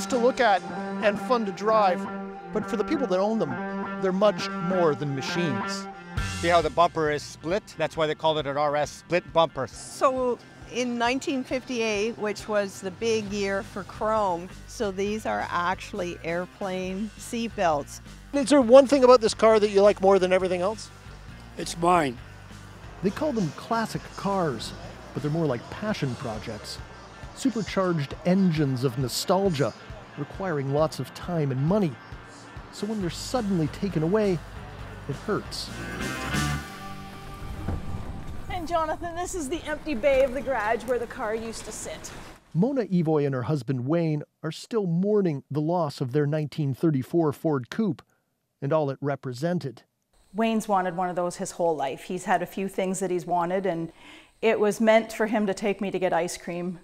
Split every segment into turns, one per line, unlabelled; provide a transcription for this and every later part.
nice to look at and fun to drive, but for the people that own them, they're much more than machines.
See how the bumper is split? That's why they called it an RS split bumper.
So in 1958, which was the big year for chrome, so these are actually airplane seat belts.
Is there one thing about this car that you like more than everything else?
It's mine.
They call them classic cars, but they're more like passion projects. Supercharged engines of nostalgia, requiring lots of time and money. So when they're suddenly taken away, it hurts.
And Jonathan, this is the empty bay of the garage where the car used to sit.
Mona Evoy and her husband Wayne are still mourning the loss of their 1934 Ford Coupe and all it represented.
Wayne's wanted one of those his whole life. He's had a few things that he's wanted, and it was meant for him to take me to get ice cream.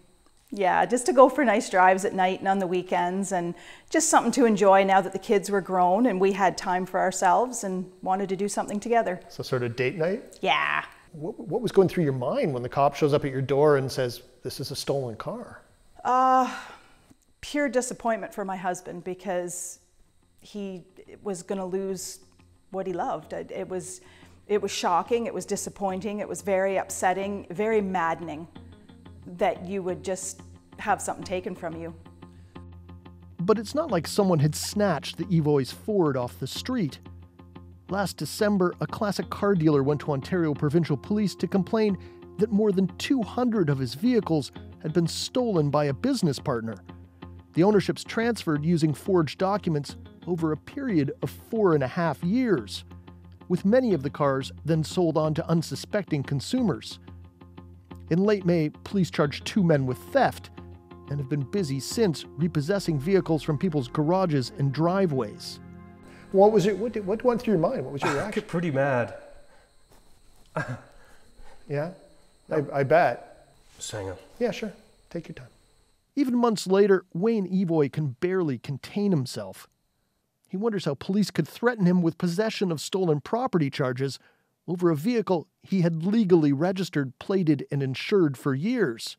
Yeah, just to go for nice drives at night and on the weekends, and just something to enjoy now that the kids were grown and we had time for ourselves and wanted to do something together.
So sort of date night?
Yeah.
What was going through your mind when the cop shows up at your door and says, this is a stolen car?
Pure disappointment for my husband, because he was going to lose what he loved. It was shocking, it was disappointing, it was very upsetting, very maddening that you would just have something taken from you.
But it's not like someone had snatched the Evoy's Ford off the street. Last December, a classic car dealer went to Ontario Provincial Police to complain that more than 200 of his vehicles had been stolen by a business partner. The ownership's transferred using forged documents over a period of 4.5 years, with many of the cars then sold on to unsuspecting consumers. In late May, police charged 2 men with theft and have been busy since repossessing vehicles from people's garages and driveways. What went through your mind? What was your reaction?
Pretty mad.
Yeah? I bet.
Singing.
Yeah, sure. Take your time. Even months later, Wayne Evoy can barely contain himself. He wonders how police could threaten him with possession of stolen property charges over a vehicle he had legally registered, plated, and insured for years,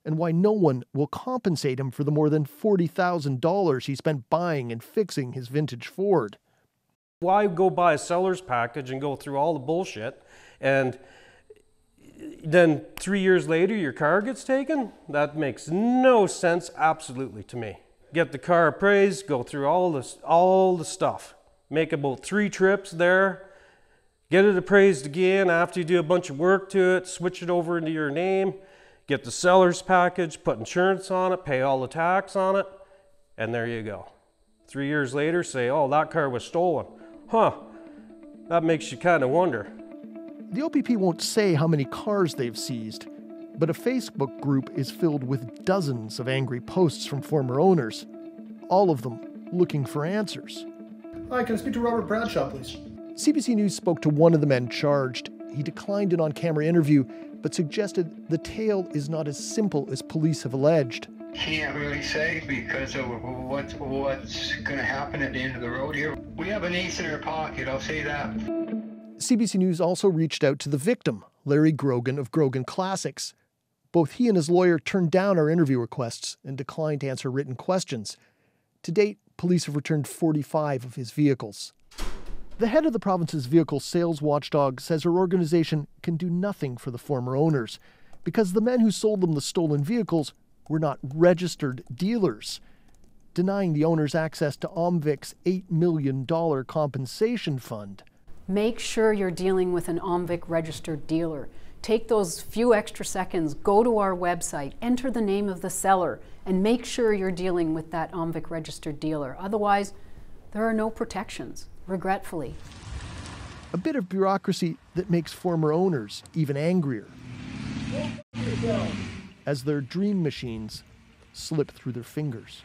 and why no one will compensate him for the more than $40,000 he spent buying and fixing his vintage Ford.
Why go buy a seller's package and go through all the bullshit, and then 3 years later your car gets taken? That makes no sense absolutely to me. Get the car appraised, go through all the stuff, make about 3 trips there, get it appraised again after you do a bunch of work to it, switch it over into your name, get the seller's package, put insurance on it, pay all the tax on it, and there you go. 3 years later, say, oh, that car was stolen. Huh, that makes you kind of wonder.
The OPP won't say how many cars they've seized, but a Facebook group is filled with dozens of angry posts from former owners, all of them looking for answers. Hi, can I speak to Robert Bradshaw, please? CBC News spoke to one of the men charged. He declined an on-camera interview, but suggested the tale is not as simple as police have alleged.
Can't really say because of what's going to happen at the end of the road here. We have an ace in our pocket, I'll say that.
CBC News also reached out to the victim, Larry Grogan of Grogan Classics. Both he and his lawyer turned down our interview requests and declined to answer written questions. To date, police have returned 45 of his vehicles. The head of the province's vehicle sales watchdog says her organization can do nothing for the former owners because the men who sold them the stolen vehicles were not registered dealers, denying the owners access to OMVIC's $8 million compensation fund.
Make sure you're dealing with an OMVIC registered dealer. Take those few extra seconds, go to our website, enter the name of the seller, and make sure you're dealing with that OMVIC registered dealer. Otherwise, there are no protections, regretfully.
A bit of bureaucracy that makes former owners even angrier as their dream machines slip through their fingers.